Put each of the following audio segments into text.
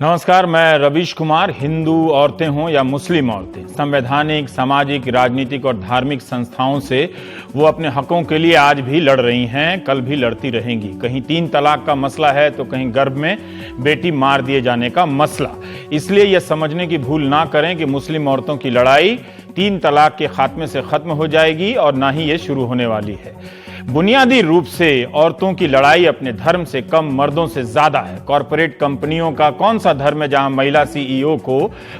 नमस्कार, मैं रवीश कुमार। हिंदू औरतें हों या मुस्लिम औरतें, संवैधानिक, सामाजिक, राजनीतिक और धार्मिक संस्थाओं से वो अपने हकों के लिए आज भी लड़ रही हैं, कल भी लड़ती रहेंगी। कहीं 3 तलाक का मसला है तो कहीं गर्भ में बेटी मार दिए जाने का मसला। इसलिए यह समझने की भूल ना करें कि मुस्लिम औरतों की लड़ाई 3 तलाक के खात्मे से खत्म हो जाएगी और ना ही ये शुरू होने वाली है। बुनियादी रूप से औरतों की लड़ाई अपने धर्म से कम मर्दों से ज्यादा है। कॉरपोरेट कंपनियों का कौन सा धर्म है जहां महिला सीईओ को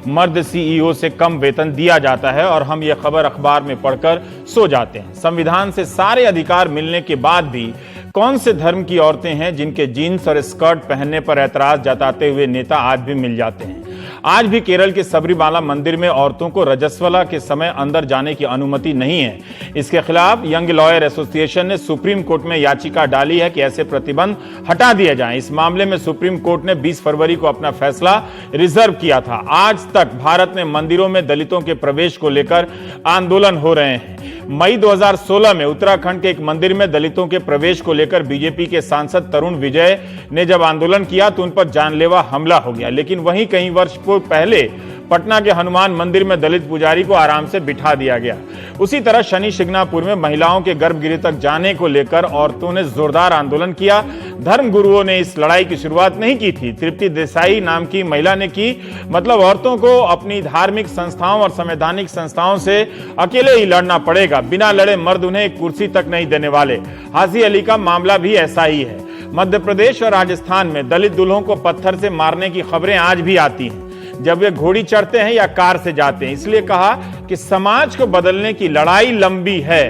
मर्द सीईओ से कम वेतन दिया जाता है और हम ये खबर अखबार में पढ़कर सो जाते हैं। संविधान से सारे अधिकार मिलने के बाद भी कौन से धर्म की औरतें हैं जिनके जीन्स और स्कर्ट पहनने पर ऐतराज जताते हुए नेता आज भी मिल जाते हैं। आज भी केरल के सबरीमाला मंदिर में औरतों को रजस्वला के समय अंदर जाने की अनुमति नहीं है। इसके खिलाफ यंग लॉयर एसोसिएशन ने सुप्रीम कोर्ट में याचिका डाली है कि ऐसे प्रतिबंध हटा दिए जाएं। इस मामले में सुप्रीम कोर्ट ने 20 फरवरी को अपना फैसला रिजर्व किया था। आज तक भारत में मंदिरों में दलितों के प्रवेश को लेकर आंदोलन हो रहे हैं। मई 2016 में उत्तराखंड के एक मंदिर में दलितों के प्रवेश को लेकर बीजेपी के सांसद तरुण विजय ने जब आंदोलन किया तो उन पर जानलेवा हमला हो गया। लेकिन वहीं कई वर्ष पहले पटना के हनुमान मंदिर में दलित पुजारी को आराम से बिठा दिया गया। उसी तरह शनि शिंगणापुर में महिलाओं के गर्भगृह तक जाने को लेकर औरतों ने जोरदार आंदोलन किया। धर्म गुरुओं ने इस लड़ाई की शुरुआत नहीं की थी, तृप्ति देसाई नाम की महिला ने की। मतलब औरतों को अपनी धार्मिक संस्थाओं और संवैधानिक संस्थाओं से अकेले ही लड़ना पड़ेगा, बिना लड़े मर्द उन्हें एक कुर्सी तक नहीं देने वाले। हाजी अली का मामला भी ऐसा ही है। मध्य प्रदेश और राजस्थान में दलित दूल्हों को पत्थर से मारने की खबरें आज भी आती हैं जब वे घोड़ी चढ़ते हैं या कार से जाते हैं। इसलिए कहा कि समाज को बदलने की लड़ाई लंबी है।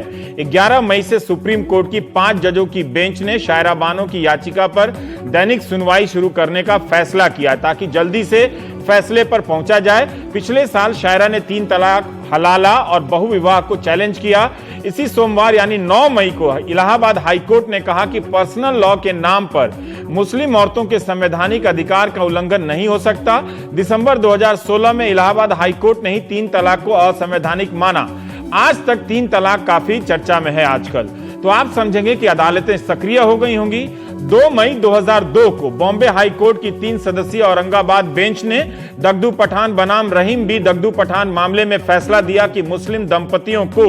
11 मई से सुप्रीम कोर्ट की 5 जजों की बेंच ने शायरा बानो की याचिका पर दैनिक सुनवाई शुरू करने का फैसला किया ताकि जल्दी से फैसले पर पहुंचा जाए। पिछले साल शायरा ने 3 तलाक, हलाला और बहुविवाह को चैलेंज किया। इसी सोमवार यानी 9 मई को इलाहाबाद हाईकोर्ट ने कहा कि पर्सनल लॉ के नाम पर मुस्लिम औरतों के संवैधानिक अधिकार का उल्लंघन नहीं हो सकता। दिसंबर 2016 में इलाहाबाद हाईकोर्ट ने ही 3 तलाक को असंवैधानिक माना। आज तक 3 तलाक काफी चर्चा में है आजकल। तो आप समझेंगे कि अदालतें सक्रिय हो गई होंगी। 2 मई 2002 को बॉम्बे हाई कोर्ट की 3 सदस्यीय औरंगाबाद बेंच ने दगदू पठान बनाम रहीम बी दगदू पठान मामले में फैसला दिया कि मुस्लिम दंपतियों को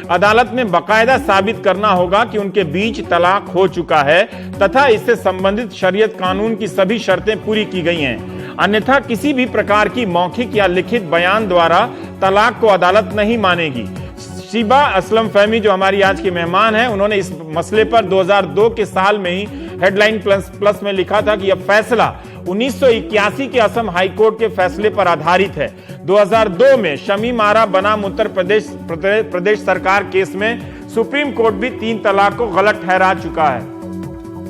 अदालत में बाकायदा साबित करना होगा कि उनके बीच तलाक हो चुका है तथा इससे संबंधित शरीयत कानून की सभी शर्तें पूरी की गई हैं। अन्यथा किसी भी प्रकार की मौखिक या लिखित बयान द्वारा तलाक को अदालत नहीं मानेगी। शिबा असलम फहमी जो हमारी आज की मेहमान है, उन्होंने इस मसले पर 2002 के साल में ही हेडलाइन प्लस में लिखा था कि यह फैसला 1981 के असम हाईकोर्ट के फैसले पर आधारित है। 2002 में शमी आरा बनाम उत्तर प्रदेश सरकार केस में सुप्रीम कोर्ट भी 3 तलाक को गलत ठहरा चुका है।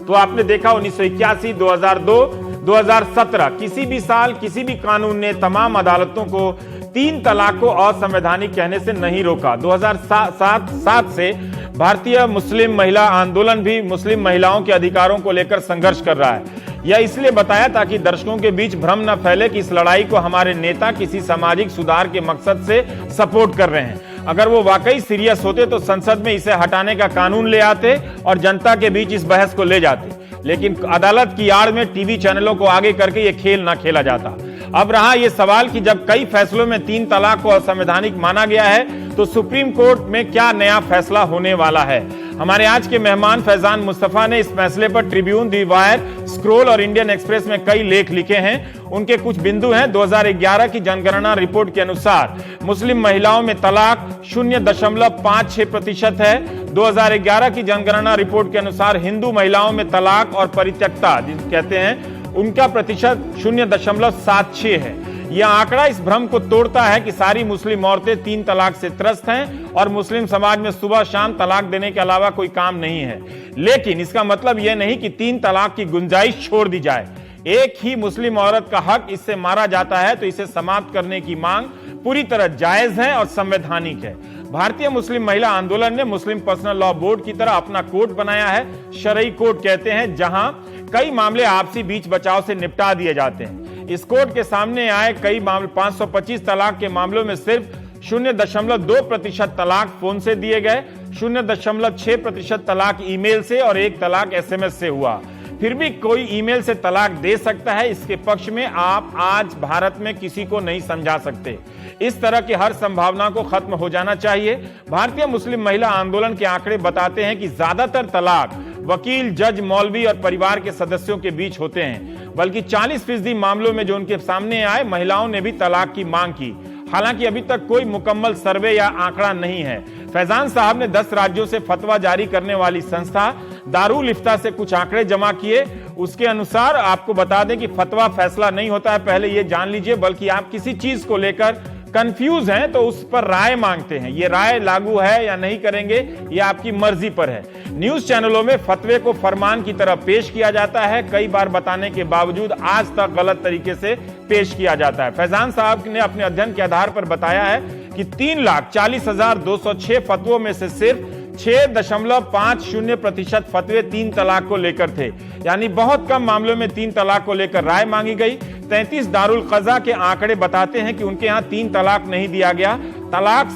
तो आपने देखा 1981, 2002, 2017 किसी भी साल किसी भी कानून ने तमाम अदालतों को 3 तलाक को असंवैधानिक कहने से नहीं रोका। 2007 से भारतीय मुस्लिम महिला आंदोलन भी मुस्लिम महिलाओं के अधिकारों को लेकर संघर्ष कर रहा है। यह इसलिए बताया ताकि दर्शकों के बीच भ्रम न फैले कि इस लड़ाई को हमारे नेता किसी सामाजिक सुधार के मकसद से सपोर्ट कर रहे हैं। अगर वो वाकई सीरियस होते तो संसद में इसे हटाने का कानून ले आते और जनता के बीच इस बहस को ले जाते। लेकिन अदालत की आड़ में टीवी चैनलों को आगे करके यह खेल ना खेला जाता। अब रहा यह सवाल कि जब कई फैसलों में 3 तलाक को असंवैधानिक माना गया है तो सुप्रीम कोर्ट में क्या नया फैसला होने वाला है। हमारे आज के मेहमान फैजान मुस्तफा ने इस फैसले पर ट्रिब्यून, दी वायर, स्क्रोल और इंडियन एक्सप्रेस में कई लेख लिखे हैं। उनके कुछ बिंदु हैं। 2011 की जनगणना रिपोर्ट के अनुसार मुस्लिम महिलाओं में तलाक 0.56% है। 2011 की जनगणना रिपोर्ट के अनुसार हिंदू महिलाओं में तलाक और परित्यक्ता जिसे कहते हैं उनका प्रतिशत 0.76 है। यह आंकड़ा इस भ्रम को तोड़ता है कि सारी मुस्लिम औरतें 3 तलाक से त्रस्त हैं और मुस्लिम समाज में सुबह शाम तलाक देने के अलावा कोई काम नहीं है। लेकिन इसका मतलब यह नहीं कि 3 तलाक की गुंजाइश छोड़ दी जाए। एक ही मुस्लिम औरत का हक इससे मारा जाता है तो इसे समाप्त करने की मांग पूरी तरह जायज है और संवैधानिक है। भारतीय मुस्लिम महिला आंदोलन ने मुस्लिम पर्सनल लॉ बोर्ड की तरह अपना कोर्ट बनाया है। शरई कोर्ट कहते हैं, जहां कई मामले आपसी बीच बचाव से निपटा दिए जाते हैं। इस कोर्ट के सामने आए कई मामले 525 तलाक के मामलों में सिर्फ 0.2% तलाक फोन से दिए गए, 0.6% तलाक ईमेल से और 1 तलाक SMS से हुआ। फिर भी कोई ईमेल से तलाक दे सकता है, इसके पक्ष में आप आज भारत में किसी को नहीं समझा सकते। इस तरह की हर संभावना को खत्म हो जाना चाहिए। भारतीय मुस्लिम महिला आंदोलन के आंकड़े बताते हैं कि ज्यादातर तलाक वकील, जज, मौलवी और परिवार के सदस्यों के बीच होते हैं, बल्कि 40% मामलों में जो उनके सामने आए, महिलाओं ने भी तलाक की मांग की। हालांकि अभी तक कोई मुकम्मल सर्वे या आंकड़ा नहीं है। फैजान साहब ने 10 राज्यों से फतवा जारी करने वाली संस्था दारुल इफ्ता से कुछ आंकड़े जमा किए। उसके अनुसार आपको बता दें कि फतवा फैसला नहीं होता है, पहले यह जान लीजिए, बल्कि आप किसी चीज को लेकर कंफ्यूज हैं तो उस पर राय मांगते हैं। ये राय लागू है या नहीं करेंगे, ये आपकी मर्जी पर है। न्यूज चैनलों में फतवे को फरमान की तरह पेश किया जाता है, कई बार बताने के बावजूद आज तक गलत तरीके से पेश किया जाता है। फैजान साहब ने अपने अध्ययन के आधार पर बताया है कि 3,40,206 फतवों में से सिर्फ 6.50% फतवे 3 तलाक को लेकर थे, यानी बहुत कम मामलों में 3 तलाक को लेकर राय मांगी गई। 33 दारुल क़ज़ा के आंकड़े बताते हैं कि उनके यहां 3 तलाक नहीं दिया गया। तलाक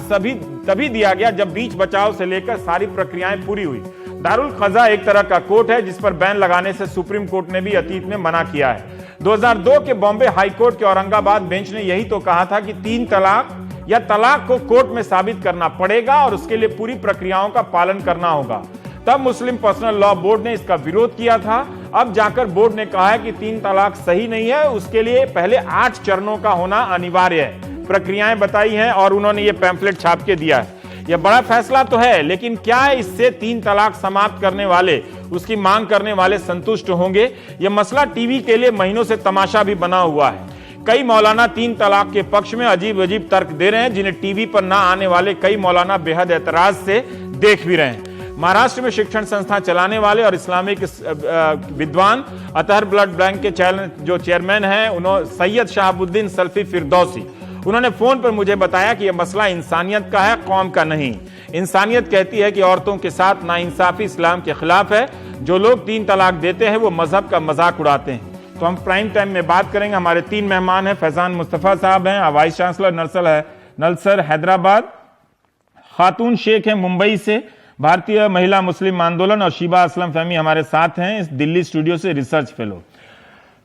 तभी दिया गया जब बीच बचाव से लेकर सारी प्रक्रियाएं पूरी हुई। दारुल क़ज़ा एक तरह का कोर्ट है जिस पर बैन लगाने से सुप्रीम कोर्ट ने भी अतीत में मना किया है। 2002 के बॉम्बे हाई कोर्ट के औरंगाबाद बेंच ने यही तो कहा था कि 3 तलाक या तलाक को कोर्ट में साबित करना पड़ेगा और उसके लिए पूरी प्रक्रियाओं का पालन करना होगा। तब मुस्लिम पर्सनल लॉ बोर्ड ने इसका विरोध किया था। अब जाकर बोर्ड ने कहा है कि 3 तलाक सही नहीं है, उसके लिए पहले 8 चरणों का होना अनिवार्य है। प्रक्रियाएं बताई हैं और उन्होंने ये पैम्फलेट छाप के दिया है। यह बड़ा फैसला तो है, लेकिन क्या इससे 3 तलाक समाप्त करने वाले, उसकी मांग करने वाले संतुष्ट होंगे? यह मसला टीवी के लिए महीनों से तमाशा भी बना हुआ है। कई मौलाना 3 तलाक के पक्ष में अजीब अजीब तर्क दे रहे हैं, जिन्हें टीवी पर ना आने वाले कई मौलाना बेहद एतराज से देख भी रहे हैं। महाराष्ट्र में शिक्षण संस्था चलाने वाले और इस्लामिक विद्वान अतहर ब्लड बैंक के जो चेयरमैन हैं, उन्होंने सैयद शहाबुद्दीन सल्फी फिरदौसी, उन्होंने फोन पर मुझे बताया कि यह मसला इंसानियत का है, कौम का नहीं। इंसानियत कहती है कि औरतों के साथ नाइंसाफी इस्लाम के खिलाफ है। जो लोग 3 तलाक देते हैं वो मजहब का मजाक उड़ाते हैं। तो हम प्राइम टाइम में बात करेंगे। हमारे 3 मेहमान हैं। फैजान मुस्तफा साहब हैं, वाइस चांसलर नलसर हैदराबाद, खातून शेख हैं मुंबई से, भारतीय महिला मुस्लिम आंदोलन, और शिबा असलम फहमी हमारे साथ हैं इस दिल्ली स्टूडियो से, रिसर्च फेलो।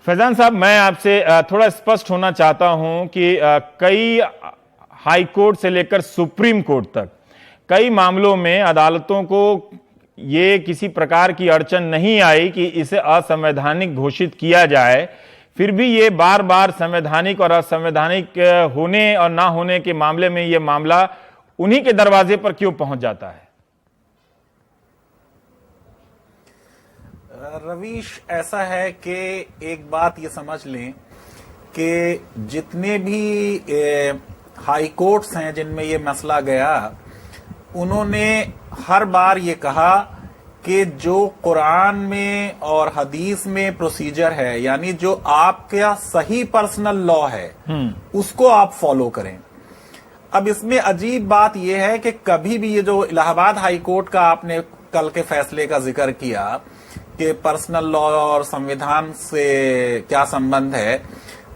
फैजान साहब, मैं आपसे थोड़ा स्पष्ट होना चाहता हूं कि कई हाई कोर्ट से लेकर सुप्रीम कोर्ट तक कई मामलों में अदालतों को ये किसी प्रकार की अड़चन नहीं आई कि इसे असंवैधानिक घोषित किया जाए, फिर भी ये बार बार संवैधानिक और असंवैधानिक होने और ना होने के मामले में ये मामला उन्हीं के दरवाजे पर क्यों पहुंच जाता है? रवीश, ऐसा है कि एक बात ये समझ लें कि जितने भी हाई कोर्ट्स हैं जिनमें ये मसला गया, उन्होंने हर बार ये कहा कि जो कुरान में और हदीस में प्रोसीजर है, यानी जो आपका सही पर्सनल लॉ है, उसको आप फॉलो करें। अब इसमें अजीब बात यह है कि कभी भी ये जो इलाहाबाद हाई कोर्ट का आपने कल के फैसले का जिक्र किया कि पर्सनल लॉ और संविधान से क्या संबंध है,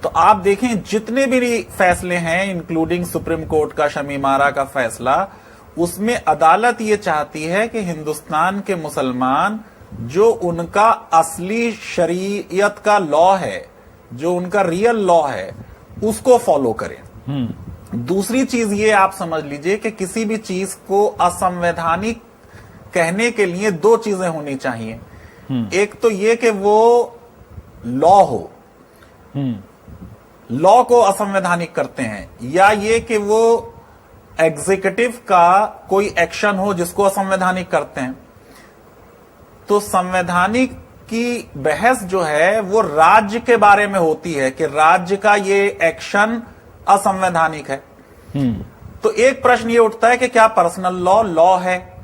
तो आप देखें जितने भी फैसले हैं, इंक्लूडिंग सुप्रीम कोर्ट का शमीमारा का फैसला, उसमें अदालत ये चाहती है कि हिंदुस्तान के मुसलमान जो उनका असली शरीयत का लॉ है, जो उनका रियल लॉ है, उसको फॉलो करें। दूसरी चीज ये आप समझ लीजिए कि किसी भी चीज को असंवैधानिक कहने के लिए 2 चीजें होनी चाहिए। एक तो ये कि वो लॉ हो, लॉ को असंवैधानिक करते हैं, या ये कि वो एग्जीक्यूटिव का कोई एक्शन हो जिसको असंवैधानिक करते हैं। तो संवैधानिक की बहस जो है वो राज्य के बारे में होती है कि राज्य का ये एक्शन असंवैधानिक है। तो एक प्रश्न ये उठता है कि क्या पर्सनल लॉ है?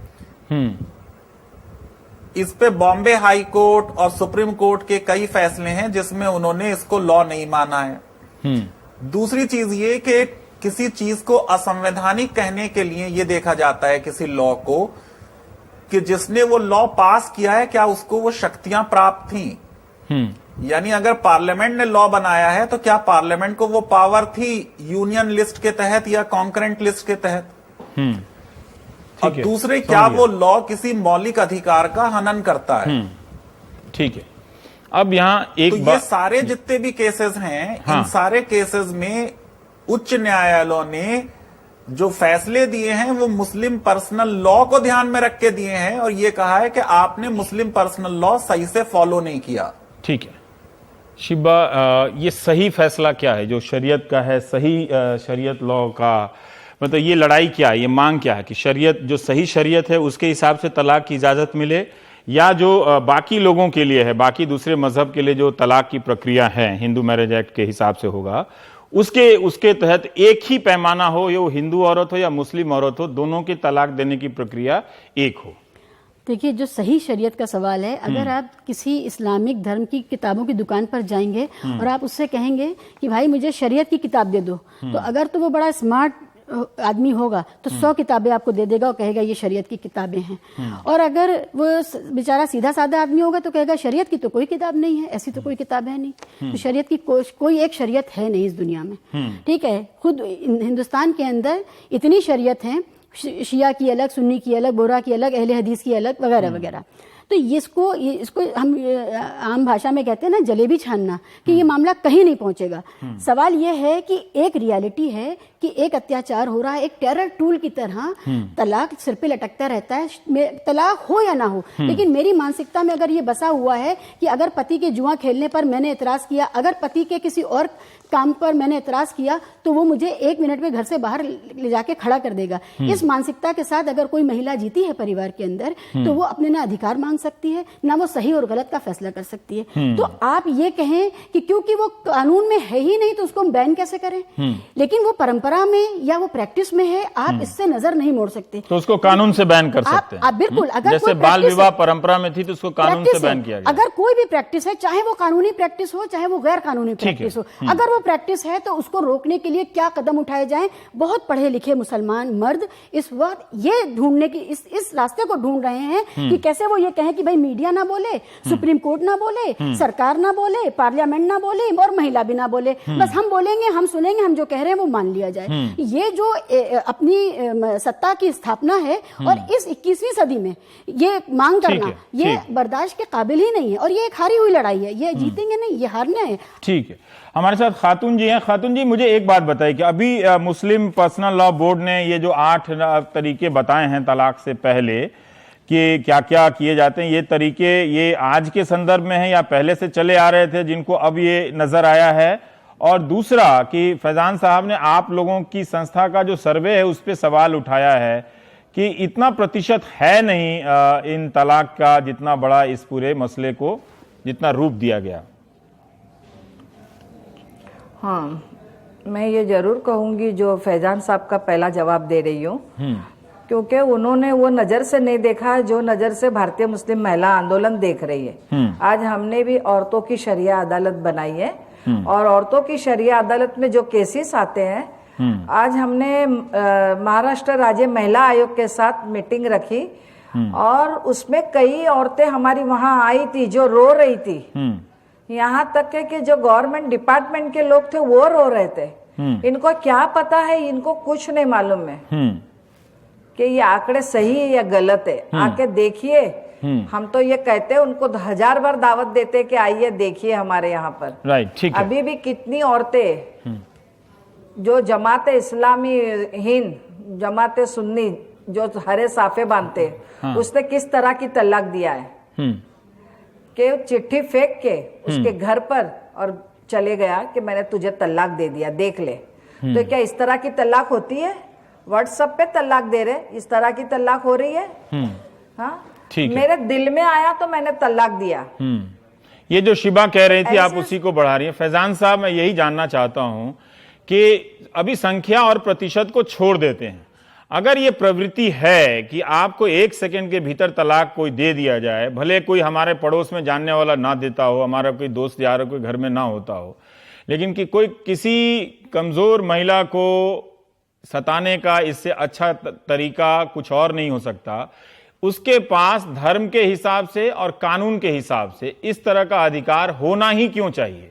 इस पे बॉम्बे हाई कोर्ट और सुप्रीम कोर्ट के कई फैसले हैं जिसमें उन्होंने इसको लॉ नहीं माना है। दूसरी चीज ये कि किसी चीज को असंवैधानिक कहने के लिए यह देखा जाता है किसी लॉ को कि जिसने वो लॉ पास किया है, क्या उसको वो शक्तियां प्राप्त थी। यानी अगर पार्लियामेंट ने लॉ बनाया है तो क्या पार्लियामेंट को वो पावर थी यूनियन लिस्ट के तहत या कॉन्करेंट लिस्ट के तहत। और दूसरे, क्या वो लॉ किसी मौलिक अधिकार का हनन करता है। ठीक है। अब यहाँ एक तो ये सारे जितने भी केसेस हैं, हाँ। इन सारे केसेस में उच्च न्यायालयों ने जो फैसले दिए हैं वो मुस्लिम पर्सनल लॉ को ध्यान में रख के दिए हैं और ये कहा है कि आपने मुस्लिम पर्सनल लॉ सही से फॉलो नहीं किया। ठीक है शिबा, ये सही फैसला क्या है जो शरीयत का है, सही शरीयत लॉ का मतलब ये लड़ाई क्या है, ये मांग क्या है कि शरीयत जो सही शरीयत है उसके हिसाब से तलाक की इजाजत मिले, या जो बाकी लोगों के लिए है, बाकी दूसरे मजहब के लिए जो तलाक की प्रक्रिया है हिंदू मैरिज एक्ट के हिसाब से होगा, उसके तहत एक ही पैमाना हो, ये वो हिंदू औरत हो या मुस्लिम औरत हो, दोनों की तलाक देने की प्रक्रिया एक हो। देखिए, जो सही शरीयत का सवाल है, अगर आप किसी इस्लामिक धर्म की किताबों की दुकान पर जाएंगे और आप उससे कहेंगे कि भाई मुझे शरीयत की किताब दे दो, तो अगर तो वो बड़ा स्मार्ट आदमी होगा तो 100 किताबें आपको दे देगा और कहेगा ये शरीयत की किताबें हैं। और अगर वो बेचारा सीधा साधा आदमी होगा तो कहेगा शरीयत की तो कोई किताब नहीं है, ऐसी तो कोई किताब है नहीं। तो शरीयत की कोई एक शरीयत है नहीं इस दुनिया में। ठीक है, खुद हिंदुस्तान के अंदर इतनी शरीयत है, शिया की अलग, सुन्नी की अलग, बोरा की अलग, अहले हदीस की अलग, वगैरह वगैरह। तो इसको हम आम भाषा में कहते हैं ना जलेबी छानना, कि ये मामला कहीं नहीं पहुंचेगा। सवाल ये है कि एक रियलिटी है कि एक अत्याचार हो रहा है, एक टेरर टूल की तरह तलाक सिर पे लटकता रहता है, तलाक हो या ना हो। लेकिन मेरी मानसिकता में अगर ये बसा हुआ है कि अगर पति के जुआ खेलने पर मैंने एतराज किया, अगर पति के किसी और काम पर मैंने एतराज किया, तो वो मुझे 1 मिनट में घर से बाहर ले जाके खड़ा कर देगा। इस मानसिकता के साथ अगर कोई महिला जीती है परिवार के अंदर, तो वो अपने ना अधिकार मांग सकती है, ना वो सही और गलत का फैसला कर सकती है। तो आप ये कहें कि क्योंकि वो कानून में है ही नहीं तो उसको हम बैन कैसे करें, लेकिन वो परंपरा में या वो प्रैक्टिस में है, आप इससे नजर नहीं मोड़ सकते। तो उसको कानून से बैन कर सकते हैं। बिल्कुल, अगर जैसे बाल विवाह परंपरा में थी तो उसको कानून से बैन किया गया। अगर कोई भी प्रैक्टिस है, चाहे वो कानूनी प्रैक्टिस हो चाहे वो गैर कानूनी प्रैक्टिस हो, अगर वो प्रैक्टिस है तो उसको रोकने के लिए क्या कदम उठाए जाएं। बहुत पढ़े लिखे मुसलमान मर्द इस वक्त ये ढूंढने की इस रास्ते को ढूंढ रहे हैं कि कैसे वो ये कहें कि भाई मीडिया ना बोले, सुप्रीम कोर्ट ना बोले, सरकार ना बोले, पार्लियामेंट ना बोले और महिला भी ना बोले, बस हम बोलेंगे, हम सुनेंगे, हम जो कह रहे हैं वो मान लिया जाए। ये जो अपनी सत्ता की स्थापना है और इस 21वीं सदी में ये मांग करना, ये बर्दाश्त के काबिल ही नहीं है। और ये एक हारी हुई लड़ाई है, ये जीतेंगे नहीं, ये हारना है। ठीक है, हमारे साथ खातून जी हैं। खातून जी, मुझे एक बात बताइए कि अभी मुस्लिम पर्सनल लॉ बोर्ड ने ये जो 8 तरीके बताए हैं तलाक से पहले कि क्या क्या किए जाते हैं, ये तरीके ये आज के संदर्भ में है या पहले से चले आ रहे थे जिनको अब ये नजर आया है? और दूसरा कि फैजान साहब ने आप लोगों की संस्था का जो सर्वे है उस पर सवाल उठाया है कि इतना प्रतिशत है नहीं इन तलाक का जितना बड़ा इस पूरे मसले को जितना रूप दिया गया। हाँ, मैं ये जरूर कहूंगी जो फैजान साहब का पहला जवाब दे रही हूँ, क्योंकि उन्होंने वो नजर से नहीं देखा जो नजर से भारतीय मुस्लिम महिला आंदोलन देख रही है। आज हमने भी औरतों की शरिया अदालत बनाई है और औरतों की शरिया अदालत में जो केसेस आते हैं, आज हमने महाराष्ट्र राज्य महिला आयोग के साथ मीटिंग रखी और उसमें कई औरतें हमारी वहां आई थी जो रो रही थी। यहाँ तक है कि जो गवर्नमेंट डिपार्टमेंट के लोग थे वो रो रहे थे। इनको क्या पता है, इनको कुछ नहीं मालूम है कि ये आंकड़े सही है या गलत है। आके देखिए, हम तो ये कहते हैं उनको 1000 बार दावत देते कि आइए देखिए हमारे यहाँ पर। राइट, ठीक है। अभी भी कितनी औरतें जो जमाते इस्लामी हिंद, जमाते सुन्नी जो हरे साफे बांधते, उसने किस तरह की तलाक दिया है कि चिट्ठी फेंक के उसके घर पर और चले गया कि मैंने तुझे तलाक दे दिया, देख ले। तो क्या इस तरह की तलाक होती है? व्हाट्सएप पे तलाक दे रहे, इस तरह की तलाक हो रही है? हाँ, मेरे दिल में आया तो मैंने तलाक दिया। ये जो शिबा कह रही थी आप उसी को बढ़ा रही है। फैजान साहब, मैं यही जानना चाहता हूं कि अभी संख्या और प्रतिशत को छोड़ देते हैं, अगर ये प्रवृत्ति है कि आपको 1 सेकंड के भीतर तलाक कोई दे दिया जाए, भले कोई हमारे पड़ोस में जानने वाला ना देता हो, हमारा कोई दोस्त यार कोई घर में ना होता हो, लेकिन कि कोई किसी कमजोर महिला को सताने का इससे अच्छा तरीका कुछ और नहीं हो सकता, उसके पास धर्म के हिसाब से और कानून के हिसाब से इस तरह का अधिकार होना ही क्यों चाहिए?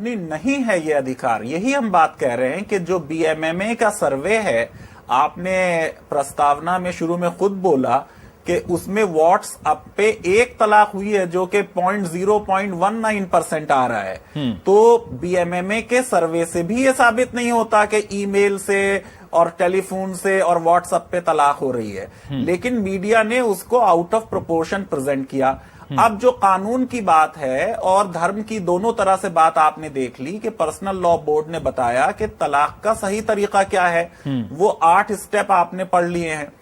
नहीं है ये अधिकार। यही हम बात कह रहे हैं कि जो बीएमएमए का सर्वे है, आपने प्रस्तावना में शुरू में खुद बोला कि उसमें व्हाट्सएप पे एक तलाक हुई है जो कि 0.19% आ रहा है। तो बीएमएमए के सर्वे से भी ये साबित नहीं होता कि ईमेल से और टेलीफोन से और व्हाट्सएप पे तलाक हो रही है, लेकिन मीडिया ने उसको आउट ऑफ प्रोपोर्शन प्रेजेंट किया। अब जो कानून की बात है और धर्म की दोनों तरह से बात आपने देख ली कि पर्सनल लॉ बोर्ड ने बताया कि तलाक का सही तरीका क्या है, वो 8 स्टेप आपने पढ़ लिए हैं।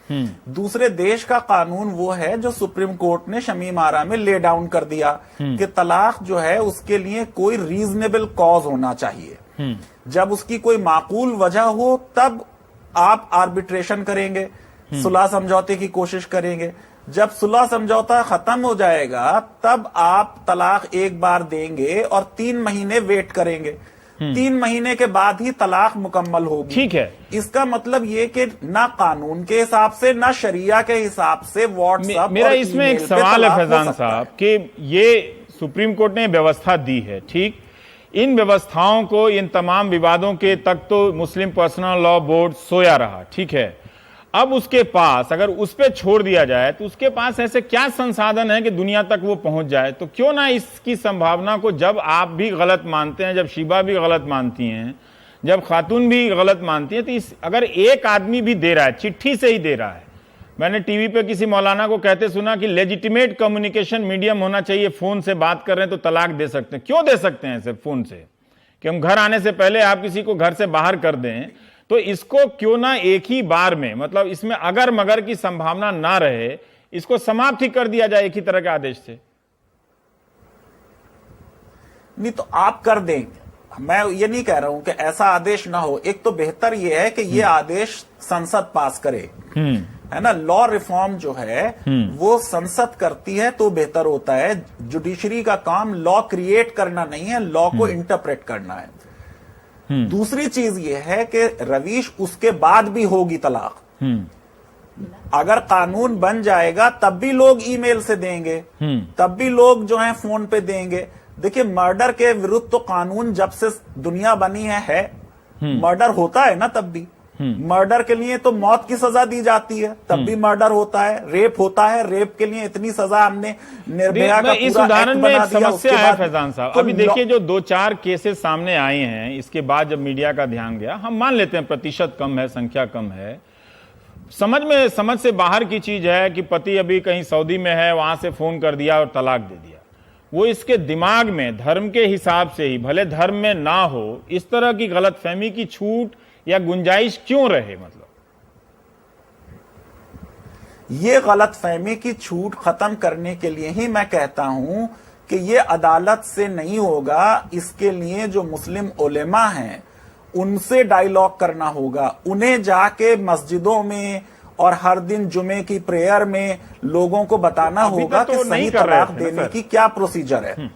दूसरे देश का कानून वो है जो सुप्रीम कोर्ट ने शमीम आरा में ले डाउन कर दिया कि तलाक जो है उसके लिए कोई रीजनेबल कॉज होना चाहिए। जब उसकी कोई माकूल वजह हो तब आप आर्बिट्रेशन करेंगे, सुलह समझौते की कोशिश करेंगे। जब सुलह समझौता खत्म हो जाएगा तब आप तलाक एक बार देंगे और 3 महीने वेट करेंगे। 3 महीने के बाद ही तलाक मुकम्मल होगी। ठीक है, इसका मतलब ये कि ना कानून के हिसाब से ना शरिया के हिसाब से व्हाट्सएप मेरा इसमें एक सवाल है फैजान साहब कि ये सुप्रीम कोर्ट ने व्यवस्था दी है, ठीक, इन व्यवस्थाओं को, इन तमाम विवादों के तक तो मुस्लिम पर्सनल लॉ बोर्ड सोया रहा, ठीक है। अब उसके पास अगर उस पे छोड़ दिया जाए तो उसके पास ऐसे क्या संसाधन है कि दुनिया तक वो पहुंच जाए? तो क्यों ना इसकी संभावना को, जब आप भी गलत मानते हैं, जब शिबा भी गलत मानती हैं, जब खातून भी गलत मानती हैं, तो अगर एक आदमी भी दे रहा है, चिट्ठी से ही दे रहा है। मैंने टीवी पे किसी मौलाना को कहते सुना कि लेजिटिमेट कम्युनिकेशन मीडियम होना चाहिए, फोन से बात कर रहे हैं तो तलाक दे सकते हैं। क्यों दे सकते हैं सिर्फ फोन से? कि हम घर आने से पहले आप किसी को घर से बाहर कर दें, तो इसको क्यों ना एक ही बार में, मतलब इसमें अगर मगर की संभावना ना रहे, इसको समाप्त ही कर दिया जाए एक ही तरह के आदेश से। नहीं तो आप कर देंगे, मैं ये नहीं कह रहा हूं कि ऐसा आदेश ना हो। एक तो बेहतर ये है कि ये आदेश संसद पास करे, है ना। लॉ रिफॉर्म जो है वो संसद करती है तो बेहतर होता है। जुडिशरी का काम लॉ क्रिएट करना नहीं है, लॉ को इंटरप्रेट करना है। दूसरी चीज ये है कि रवीश, उसके बाद भी होगी तलाक। अगर कानून बन जाएगा तब भी लोग ईमेल से देंगे, तब भी लोग जो है फोन पे देंगे। देखिए, मर्डर के विरुद्ध तो कानून जब से दुनिया बनी है। मर्डर होता है ना तब भी, मर्डर के लिए तो मौत की सजा दी जाती है, तब भी मर्डर होता है। रेप होता है, रेप के लिए इतनी सजा हमने निर्भया का इस पूरा उदाहरण एक्ट में बना एक दिया। समस्या है फैजान साहब, तो अभी देखिए जो 2-4 केसेस सामने आए हैं, इसके बाद जब मीडिया का ध्यान गया, हम मान लेते हैं प्रतिशत कम है, संख्या कम है, समझ से बाहर की चीज है कि पति अभी कहीं सऊदी में है, वहां से फोन कर दिया और तलाक दे दिया। वो इसके दिमाग में धर्म के हिसाब से ही, भले धर्म में ना हो, इस तरह की गलतफहमी की छूट या गुंजाइश क्यों रहे? मतलब ये गलतफहमी की छूट खत्म करने के लिए ही मैं कहता हूं कि ये अदालत से नहीं होगा। इसके लिए जो मुस्लिम उलेमा हैं उनसे डायलॉग करना होगा। उन्हें जाके मस्जिदों में और हर दिन जुमे की प्रेयर में लोगों को बताना होगा कि सही तलाक देने की क्या प्रोसीजर है।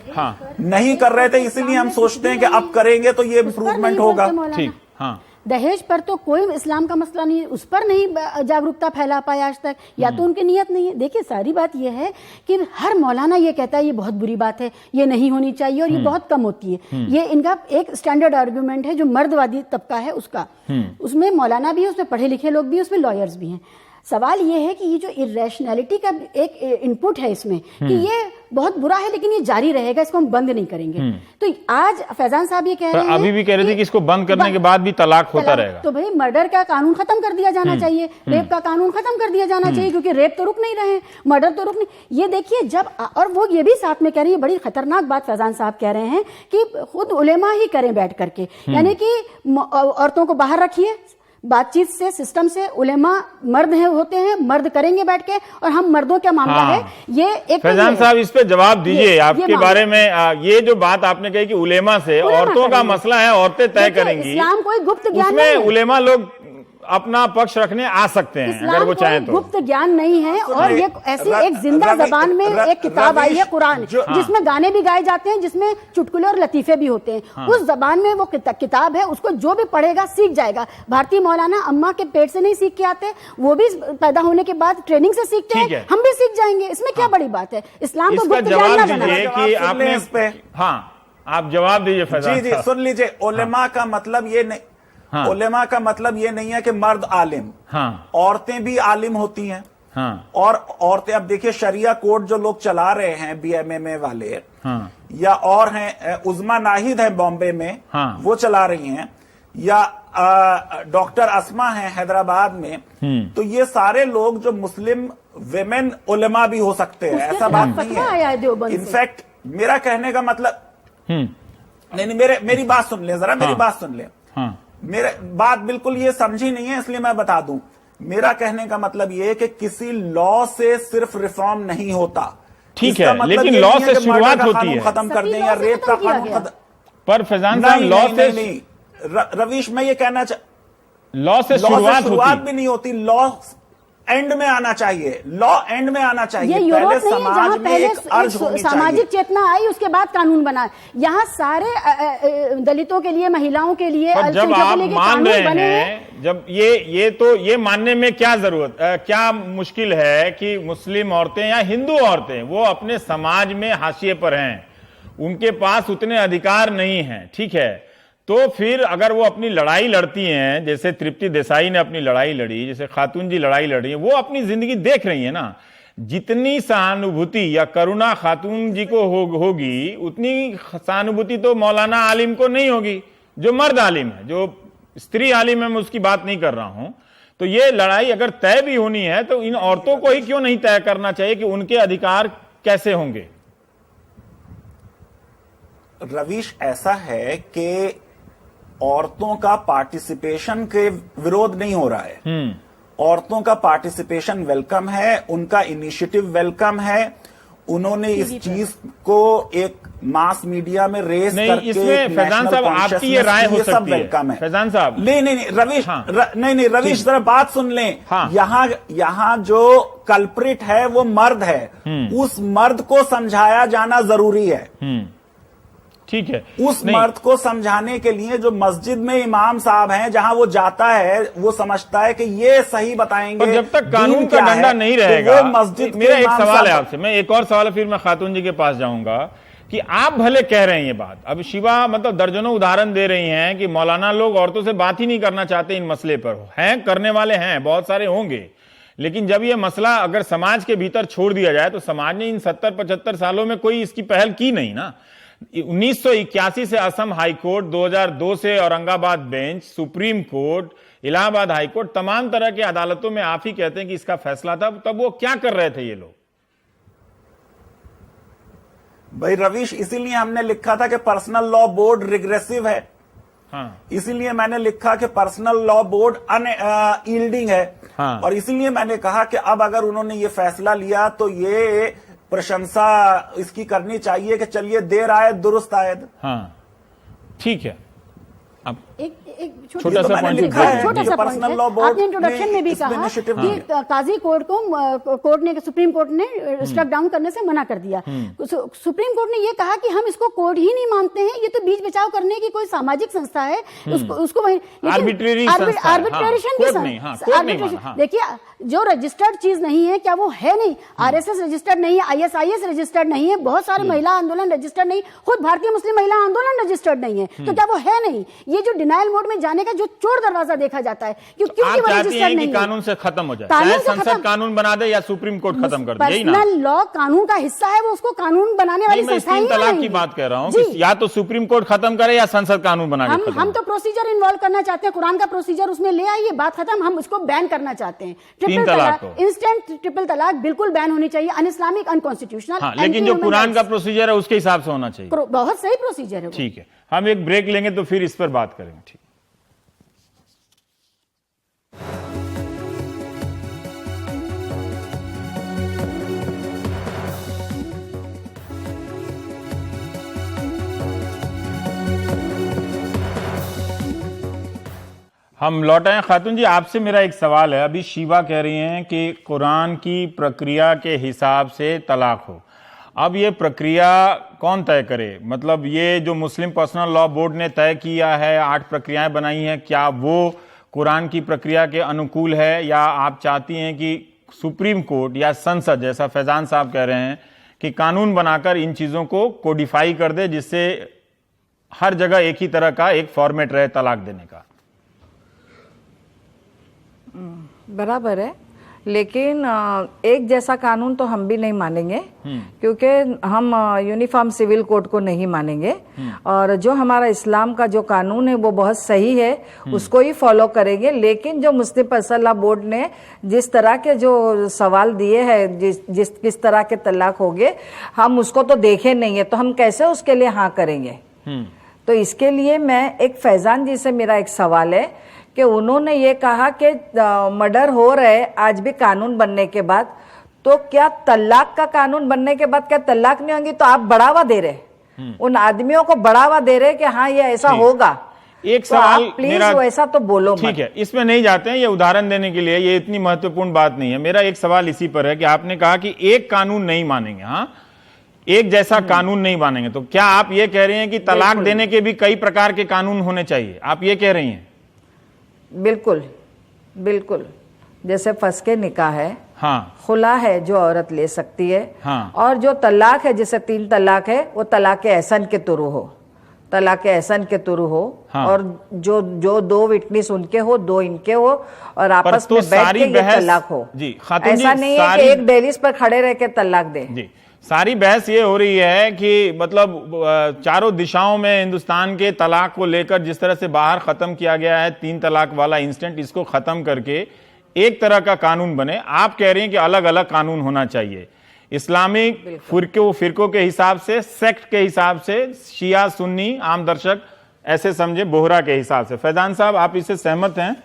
हाँ, नहीं कर रहे थे, इसीलिए हम सोचते हैं कि अब करेंगे तो ये इंप्रूवमेंट होगा। ठीक, हाँ। दहेज पर तो कोई इस्लाम का मसला नहीं है, उस पर नहीं जागरूकता फैला पाए आज तक, या तो उनकी नीयत नहीं है। देखिए, सारी बात यह है कि हर मौलाना ये कहता है ये बहुत बुरी बात है, ये नहीं होनी चाहिए और ये बहुत कम होती है। ये इनका एक स्टैंडर्ड आर्गुमेंट है जो मर्दवादी तबका है उसका। उसमें मौलाना भी है, उसमें पढ़े लिखे लोग भी, उसमें लॉयर्स भी हैं। सवाल ये है कि ये जो इरेशनैलिटी का एक इनपुट है इसमें, कि ये बहुत बुरा है लेकिन ये जारी रहेगा, इसको हम बंद नहीं करेंगे। तो आज फैजान साहब ये कह रहे हैं, अभी भी कह रहे थे कि इसको बंद करने के बाद भी तलाक होता रहेगा। तो भाई मर्डर का कानून खत्म कर दिया जाना चाहिए, रेप का कानून खत्म कर दिया जाना चाहिए, क्योंकि रेप तो रुक नहीं रहे, मर्डर तो रुक नहीं। ये देखिए, जब और वो ये भी साथ में कह रही है, बड़ी खतरनाक बात फैजान साहब कह रहे हैं कि खुद उलेमा ही करें बैठ करके, यानी कि औरतों को बाहर रखिए, बातचीत से, सिस्टम से। उलेमा मर्द होते हैं, मर्द करेंगे बैठ के, और हम मर्दों का मामला है ये। एक फैजान साहब, इस पे जवाब दीजिए। आपके बारे में ये जो बात आपने कही कि उलेमा से, औरतों का मसला है, औरतें तय करेंगी। इस्लाम कोई गुप्त ज्ञान नहीं है, नहीं है। उलेमा लोग अपना पक्ष रखने आ सकते हैं अगर वो चाहें तो। गुप्त ज्ञान नहीं है, और ये ऐसी एक जिंदा जबान में एक किताब आई है कुरान, जिसमें गाने भी गाए जाते हैं, जिसमें चुटकुले और लतीफे भी होते हैं। उस जबान में वो किताब है, उसको जो भी पढ़ेगा सीख जाएगा। भारतीय मौलाना अम्मा के पेट से नहीं सीख के आते, वो भी पैदा होने के बाद ट्रेनिंग से सीखते हैं, हम भी सीख जाएंगे। इसमें क्या बड़ी बात है? इस्लाम को गुप्त ज्ञान ना बनाए। कि आपने इस पे, हाँ, आप जवाब दीजिए फैजान। जी, सुन लीजिए। उलेमा का मतलब ये नहीं, उलेमा का मतलब ये नहीं है कि मर्द आलिम, औरतें भी आलिम होती हैं। हाँ। और औरतें, अब देखिए शरिया कोड जो लोग चला रहे हैं बीएमएमए वाले, हाँ। या और हैं उज़मा नाहिद है बॉम्बे में, हाँ। वो चला रही हैं, या डॉक्टर अस्मा है हैदराबाद में, तो ये सारे लोग जो मुस्लिम विमेन उलेमा भी हो सकते हैं, ऐसा बात नहीं फतवा आया है देवबंद से। इनफैक्ट मेरा कहने का मतलब, नहीं, मेरी बात सुन ले जरा, मेरी बात सुन ले। हाँ। मेरे बात बिल्कुल ये समझी नहीं है, इसलिए मैं बता दूं। मेरा कहने का मतलब ये है कि किसी लॉ से सिर्फ रिफॉर्म नहीं होता। ठीक इसका है, मतलब लेकिन ये लॉ नहीं है से कि शुरुआत मर्डर का होती कानून है। खत्म कर सती दें लॉ या से रेप खत्म का किया कानून गया। खत्म। पर फैजान साहब नहीं, लॉ नहीं, से नहीं, नहीं। रवीश, मैं ये कहना लॉ से लॉ से शुरुआत शुरुआत होती भी नहीं होती, लॉ एंड में आना चाहिए, लॉ एंड में आना चाहिए। ये पहले यूरोप नहीं है समाज जहां में पहले एक अर्ज होनी सामाजिक चाहिए। चेतना आई, उसके बाद कानून बना। यहाँ सारे दलितों के लिए, महिलाओं के लिए, पर जब अल्पसंख्यकों आप के लिए मान कानून रहे बने हैं। हैं, जब ये मानने में क्या जरूरत, क्या मुश्किल है कि मुस्लिम औरतें या हिंदू औरतें वो अपने समाज में हाशिए पर हैं, उनके पास उतने अधिकार नहीं हैं, ठीक है। तो फिर अगर वो अपनी लड़ाई लड़ती हैं, जैसे तृप्ति देसाई ने अपनी लड़ाई लड़ी, जैसे खातून जी लड़ाई लड़ी, वो अपनी जिंदगी देख रही है ना, जितनी सहानुभूति या करुणा खातून जी को होगी, उतनी सहानुभूति तो मौलाना आलिम को नहीं होगी, जो मर्द आलिम है। जो स्त्री आलिम है, मैं उसकी बात नहीं कर रहा हूं। तो ये लड़ाई अगर तय भी होनी है तो इन औरतों को ही क्यों नहीं तय करना चाहिए कि उनके अधिकार कैसे होंगे? रवीश, ऐसा है कि औरतों का पार्टिसिपेशन के विरोध नहीं हो रहा है। औरतों का पार्टिसिपेशन वेलकम है, उनका इनिशिएटिव वेलकम है। उन्होंने इस चीज को एक मास मीडिया में रेस नहीं, करके इसमें फैजान साहब आपकी ये राय हो सकती है। वेलकम है फैजान साहब, नहीं रवीश, हाँ। नहीं रवीश, जरा बात सुन लें। हाँ। यहाँ जो कल्प्रिट है वो मर्द है, उस मर्द को समझाया जाना जरूरी है। ठीक है। उस मर्द को समझाने के लिए जो मस्जिद में इमाम साहब हैं, जहां वो जाता है, वो समझता है कि ये सही बताएंगे। पर जब तक कानून दीन का क्या डंडा है, नहीं तो रहेगा, वो मस्जिद मेरा के एक इमाम सवाल है साहब- आपसे, मैं एक और सवाल फिर मैं खातून जी के पास जाऊंगा कि आप भले कह रहे हैं ये बात, अब शिवा मतलब दर्जनों उदाहरण दे रही हैं कि मौलाना लोग औरतों से बात ही नहीं करना चाहते इन मसले पर, हैं करने वाले हैं, बहुत सारे होंगे, लेकिन जब ये मसला अगर समाज के भीतर छोड़ दिया जाए, तो समाज ने इन 70-75 सालों में कोई इसकी पहल की नहीं ना। 1981 से असम हाईकोर्ट, 2002 से Aurangabad bench, supreme court, Allahabad high court, तमाम तरह की अदालतों में आप ही कहते हैं कि इसका फैसला था, तब वो क्या कर रहे थे ये लोग? भाई रवीश, इसीलिए हमने लिखा था कि पर्सनल लॉ बोर्ड रिग्रेसिव है। हाँ। इसीलिए मैंने लिखा कि पर्सनल लॉ बोर्ड अनयील्डिंग है। हाँ। और इसीलिए मैंने कहा कि अब अगर उन्होंने ये फैसला लिया तो ये प्रशंसा इसकी करनी चाहिए कि चलिए देर आए दुरुस्त आयद। हाँ, ठीक है। अब एक छोटा सा पॉइंट छोटा सा पर्सनल पॉइंट लॉ है। बोर्ड आपने इंट्रोडक्शन में भी कहा कि काजी कोर्ट को सुप्रीम कोर्ट ने स्ट्रक डाउन करने से मना कर दिया। सुप्रीम कोर्ट ने ये कहा कि हम इसको कोर्ट ही नहीं मानते हैं, ये तो बीच बचाव करने की कोई सामाजिक संस्था है, उसको आर्बिट्रेरी आर्बिट्रेशन की देखिए, जो रजिस्टर्ड चीज नहीं है, क्या वो है नहीं? आरएसएस रजिस्टर्ड नहीं है, आईएसआईएस रजिस्टर्ड नहीं है, बहुत सारे महिला आंदोलन रजिस्टर्ड नहीं, खुद भारतीय मुस्लिम महिला आंदोलन रजिस्टर्ड नहीं है, तो क्या वो है नहीं? ये जो डिनायल मोड में जाने का जो चोर दरवाजा देखा जाता है, क्योंकि आप चाहती हैं कि कानून से खत्म हो जाए, चाहे संसद कानून बना दे या सुप्रीम कोर्ट खत्म कर दे, यही ना? पर्सनल लॉ कानून का हिस्सा है, वो उसको कानून बनाने वाली संस्था ही तीन तलाक की बात कह रहा हूं कि या तो सुप्रीम कोर्ट खत्म करे या संसद कानून बना के खत्म। हम तो प्रोसीजर इन्वॉल्व करना चाहते हैं, कुरान का प्रोसीजर उसमें ले आइए, बात खत्म। हम उसको बैन करना चाहते हैं, ट्रिपल तलाक, इंस्टेंट ट्रिपल तलाक बिल्कुल बैन होनी चाहिए, अनइस्लामिक, अनकॉन्स्टिट्यूशनल। लेकिन जो कुरान का प्रोसीजर है उसके हिसाब से होना चाहिए। बहुत सही प्रोसीजर है। ठीक है, हम एक ब्रेक लेंगे तो फिर इस पर बात करेंगे। ठीक। हम लौट आए। खातून जी, आपसे मेरा एक सवाल है। अभी शिवा कह रही हैं कि कुरान की प्रक्रिया के हिसाब से तलाक हो। अब ये प्रक्रिया कौन तय करे? मतलब ये जो मुस्लिम पर्सनल लॉ बोर्ड ने तय किया है, 8 प्रक्रियाएं बनाई हैं, क्या वो कुरान की प्रक्रिया के अनुकूल है, या आप चाहती हैं कि सुप्रीम कोर्ट या संसद, जैसा फैजान साहब कह रहे हैं, कि कानून बनाकर इन चीजों को कोडिफाई कर दे, जिससे हर जगह एक ही तरह का एक फॉर्मेट रहे तलाक देने का? बराबर है, लेकिन एक जैसा कानून तो हम भी नहीं मानेंगे, क्योंकि हम यूनिफॉर्म सिविल कोड को नहीं मानेंगे। और जो हमारा इस्लाम का जो कानून है वो बहुत सही है, उसको ही फॉलो करेंगे। लेकिन जो मुस्लिम पर्सनल लॉ बोर्ड ने जिस तरह के जो सवाल दिए हैं, किस तरह के तलाक हो गए, हम उसको तो देखे नहीं है, तो हम कैसे उसके लिए हाँ करेंगे। तो इसके लिए मैं एक फैजान जी से मेरा एक सवाल है कि उन्होंने ये कहा कि मर्डर हो रहे आज भी कानून बनने के बाद, तो क्या तलाक का कानून बनने के बाद क्या तलाक नहीं होंगी? तो आप बढ़ावा दे रहे, उन आदमियों को बढ़ावा दे रहे कि हाँ ये ऐसा होगा। एक तो सवाल आप प्लीज मेरा, वैसा तो बोलो मत। ठीक है, इसमें नहीं जाते हैं, ये उदाहरण देने के लिए, ये इतनी महत्वपूर्ण बात नहीं है। मेरा एक सवाल इसी पर है कि आपने कहा कि एक कानून नहीं मानेंगे, हाँ एक जैसा कानून नहीं मानेंगे, तो क्या आप ये कह रहे हैं कि तलाक देने के भी कई प्रकार के कानून होने चाहिए? आप ये कह रही हैं? बिल्कुल बिल्कुल, जैसे फंस के निकाह है, हाँ, खुला है जो औरत ले सकती है, हाँ, और जो तलाक है जैसे 3 तलाक है वो तलाक एहसन के तुरु हो, तलाक एहसन के तुरु हो, हाँ। और जो 2 विटनेस उनके हो, 2 इनके हो, और आपस तो में बैठ सारी के ये बहस- तलाक हो। जी, खातून ऐसा जी, नहीं है कि एक दहलीज पर खड़े रह के तलाक दे। जी, सारी बहस ये हो रही है कि मतलब चारों दिशाओं में हिंदुस्तान के तलाक को लेकर जिस तरह से बाहर खत्म किया गया है 3 तलाक वाला इंस्टेंट, इसको खत्म करके एक तरह का कानून बने। आप कह रहे हैं कि अलग अलग कानून होना चाहिए, इस्लामिक फिरकों के हिसाब से, सेक्ट के हिसाब से, शिया सुन्नी, आम दर्शक ऐसे समझे, बोहरा के हिसाब से। फैजान साहब, आप इससे सहमत हैं?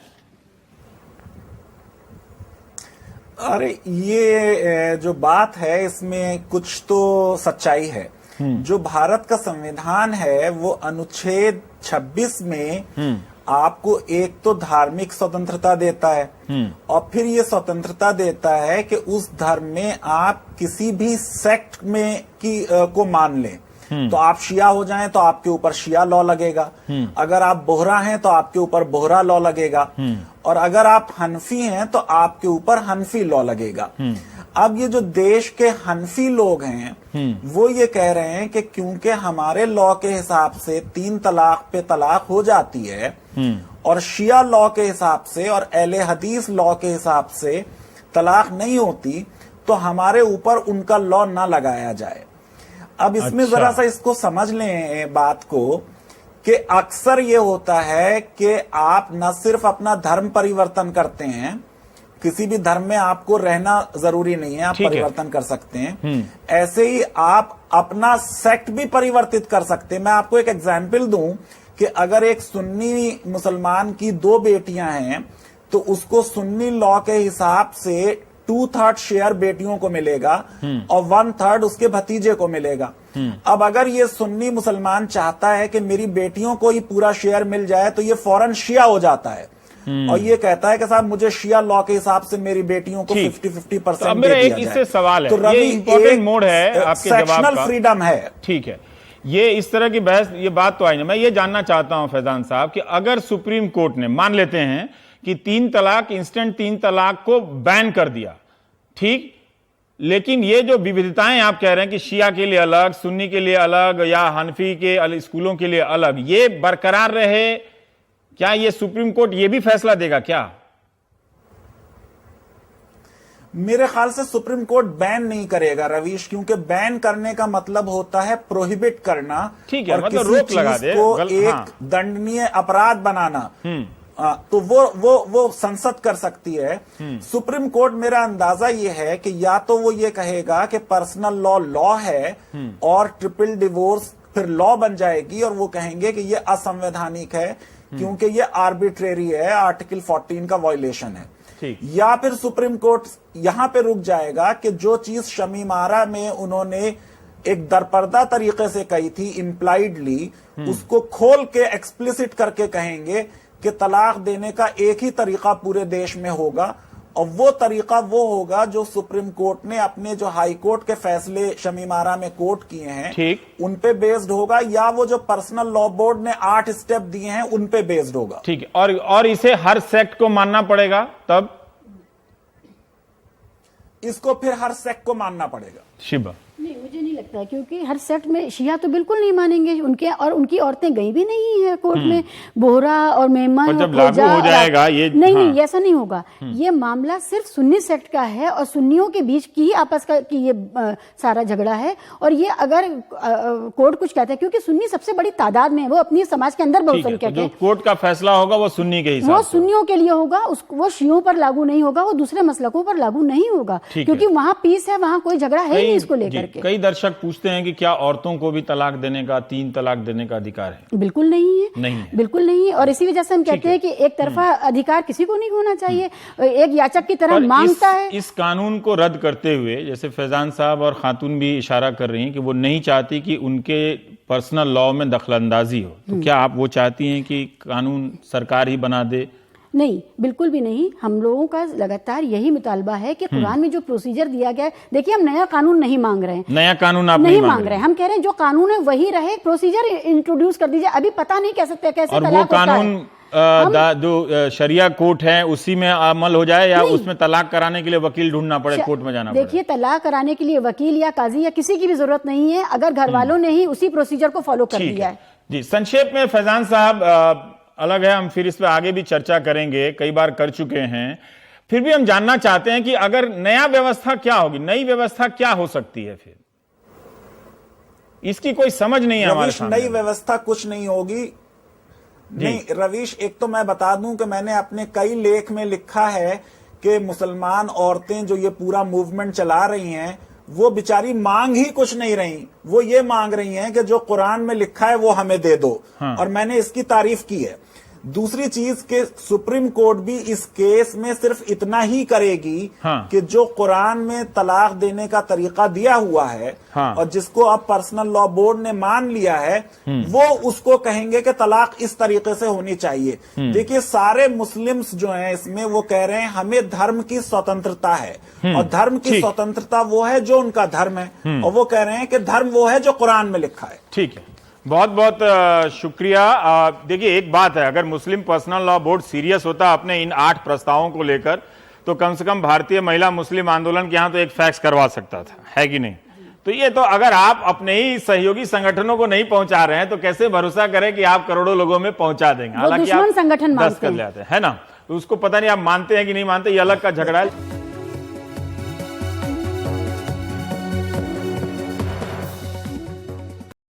अरे ये जो बात है इसमें कुछ तो सच्चाई है। जो भारत का संविधान है वो अनुच्छेद 26 में आपको एक तो धार्मिक स्वतंत्रता देता है, और फिर ये स्वतंत्रता देता है कि उस धर्म में आप किसी भी सेक्ट में को मान लें। तो आप शिया हो जाएं तो आपके ऊपर शिया लॉ लगेगा, अगर आप बोहरा हैं तो आपके ऊपर बोहरा लॉ लगेगा, और अगर आप हनफी हैं तो आपके ऊपर हनफी लॉ लगेगा। अब ये जो देश के हनफी लोग हैं वो ये कह रहे हैं कि क्योंकि हमारे लॉ के हिसाब से 3 तलाक पे तलाक हो जाती है, और शिया लॉ के हिसाब से और अहले हदीस लॉ के हिसाब से तलाक नहीं होती, तो हमारे ऊपर उनका लॉ ना लगाया जाए। अब इसमें अच्छा। जरा सा इसको समझ लें बात को, कि अक्सर ये होता है कि आप न सिर्फ अपना धर्म परिवर्तन करते हैं, किसी भी धर्म में आपको रहना जरूरी नहीं है, आप परिवर्तन कर सकते हैं, ऐसे ही आप अपना सेक्ट भी परिवर्तित कर सकते हैं। मैं आपको एक एग्जाम्पल दूं कि अगर एक सुन्नी मुसलमान की 2 बेटियां हैं तो उसको सुन्नी लॉ के हिसाब से 2/3 शेयर बेटियों को मिलेगा और 1/3 उसके भतीजे को मिलेगा। अब अगर ये सुन्नी मुसलमान चाहता है कि मेरी बेटियों को ही पूरा शेयर मिल जाए तो ये फौरन शिया हो जाता है और ये कहता है कि साहब मुझे शिया लॉ के हिसाब से मेरी बेटियों को 50-50% मेरा एक इससे सवाल है, ये इंपॉर्टेंट मोड है आपके जवाब का, फ्रीडम है। ठीक है, ये इस तरह की बहस, ये बात तो आई ना। मैं ये जानना चाहता हूं फैजान साहब कि अगर सुप्रीम कोर्ट ने मान लेते हैं कि 3 तलाक, इंस्टेंट 3 तलाक को बैन कर दिया, ठीक, लेकिन ये जो विविधताएं आप कह रहे हैं कि शिया के लिए अलग, सुन्नी के लिए अलग, या हनफी के स्कूलों के लिए अलग, ये बरकरार रहे, क्या ये सुप्रीम कोर्ट ये भी फैसला देगा क्या? मेरे ख्याल से सुप्रीम कोर्ट बैन नहीं करेगा रवीश, क्योंकि बैन करने का मतलब होता है प्रोहिबिट करना, ठीक है, और मतलब किसी रोक लगा चीज दे, को एक दंडनीय अपराध बनाना, तो वो संसद कर सकती है। सुप्रीम कोर्ट, मेरा अंदाजा ये है कि या तो वो ये कहेगा कि पर्सनल लॉ है और ट्रिपल डिवोर्स फिर लॉ बन जाएगी, और वो कहेंगे कि ये असंवैधानिक है क्योंकि ये आर्बिट्रेरी है, आर्टिकल 14 का वायलेशन है। या फिर सुप्रीम कोर्ट यहां पे रुक जाएगा कि जो चीज शमीमारा में उन्होंने एक दरपर्दा तरीके से कही थी, इम्प्लाइडली, उसको खोल के एक्सप्लिसिट करके कहेंगे कि तलाक देने का एक ही तरीका पूरे देश में होगा, और वो तरीका वो होगा जो सुप्रीम कोर्ट ने अपने जो हाई कोर्ट के फैसले शमीमारा में कोर्ट किए हैं, ठीक, उन पे बेस्ड होगा, या वो जो पर्सनल लॉ बोर्ड ने 8 स्टेप दिए हैं उन पे बेस्ड होगा। ठीक है, और इसे हर सेक्ट को मानना पड़ेगा, तब इसको फिर हर सेक्ट को मानना पड़ेगा। शिबा, नहीं, मुझे नहीं लगता है, क्योंकि हर सेक्ट में शिया तो बिल्कुल नहीं मानेंगे उनके, और उनकी औरतें गई भी नहीं है कोर्ट में। बोहरा और मेमन और जब लागू हो जाएगा ये, नहीं, ऐसा नहीं होगा। ये मामला सिर्फ सुन्नी सेक्ट का है और सुन्नियों के बीच की ही आपस का की ये सारा झगड़ा है। और ये अगर कोर्ट कुछ कहता है, क्योंकि सुन्नी सबसे बड़ी तादाद में है, वो अपनी समाज के अंदर बहुसंख्यक जो है, कोर्ट का फैसला होगा वो सुन्नी के हिसाब वो से सुन्नियों के लिए होगा, वो शियों पर लागू नहीं होगा, वो दूसरे मसलकों पर लागू नहीं होगा, क्योंकि वहां पीस है, वहां कोई झगड़ा है नहीं इसको लेकर के। कई दर्शक पूछते हैं कि क्या औरतों को भी तलाक देने का, 3 तलाक देने का अधिकार है? बिल्कुल नहीं है, नहीं है। बिल्कुल नहीं है। और इसी वजह से हम कहते हैं कि एक तरफा अधिकार किसी को नहीं होना चाहिए, एक याचक की तरह मांगता है। इस कानून को रद्द करते हुए जैसे फैजान साहब और खातून भी इशारा कर रही हैं कि वो नहीं चाहती कि उनके पर्सनल लॉ में दखलंदाजी हो, तो क्या आप वो चाहती हैं कि कानून सरकार ही बना दे? नहीं, बिल्कुल भी नहीं। हम लोगों का लगातार यही मुतालबा है कि कुरान में जो प्रोसीजर दिया गया है, देखिए हम नया कानून नहीं मांग रहे हैं, नया कानून आप नहीं मांग रहे हैं, हम कह रहे हैं जो कानून है वही रहे, प्रोसीजर इंट्रोड्यूस कर दीजिए। अभी पता नहीं कैसे और वो कानून जो शरिया कोर्ट है उसी में अमल हो जाए, या उसमें तलाक कराने के लिए वकील ढूंढना पड़े, कोर्ट में जाना पड़े? देखिए, तलाक कराने के लिए वकील या काजी या किसी की भी जरूरत नहीं है, अगर घर वालों ने ही उसी प्रोसीजर को फॉलो कर दिया है। जी, संक्षेप में फैजान साहब, अलग है, हम फिर इस पर आगे भी चर्चा करेंगे, कई बार कर चुके हैं, फिर भी हम जानना चाहते हैं कि अगर नया व्यवस्था क्या होगी, नई व्यवस्था क्या हो सकती है? फिर इसकी कोई समझ नहीं है हमारे सामने। नई व्यवस्था कुछ नहीं होगी। नहीं रवीश, एक तो मैं बता दूं कि मैंने अपने कई लेख में लिखा है कि मुसलमान औरतें जो ये पूरा मूवमेंट चला रही हैं, वो बेचारी मांग ही कुछ नहीं रही, वो ये मांग रही हैं कि जो कुरान में लिखा है वो हमें दे दो। और मैंने इसकी तारीफ की है। दूसरी चीज के सुप्रीम कोर्ट भी इस केस में सिर्फ इतना ही करेगी कि जो कुरान में तलाक देने का तरीका दिया हुआ है और जिसको अब पर्सनल लॉ बोर्ड ने मान लिया है, वो उसको कहेंगे कि तलाक इस तरीके से होनी चाहिए। देखिए, सारे मुस्लिम्स जो हैं इसमें वो कह रहे हैं हमें धर्म की स्वतंत्रता है, और धर्म की स्वतंत्रता वो है जो उनका धर्म है, और वो कह रहे हैं कि धर्म वो है जो कुरान में लिखा है। ठीक है, बहुत बहुत शुक्रिया। देखिए, एक बात है, अगर मुस्लिम पर्सनल लॉ बोर्ड सीरियस होता अपने इन 8 प्रस्तावों को लेकर, तो कम से कम भारतीय महिला मुस्लिम आंदोलन के यहां तो एक फैक्स करवा सकता था, है कि नहीं? तो ये तो अगर आप अपने ही सहयोगी संगठनों को नहीं पहुंचा रहे हैं तो कैसे भरोसा करें कि आप करोड़ों लोगों में पहुंचा देंगे? हालांकि आप संगठन 10 कर लेते हैं, है ना, तो उसको पता नहीं आप मानते हैं कि नहीं मानते, ये अलग का झगड़ा है।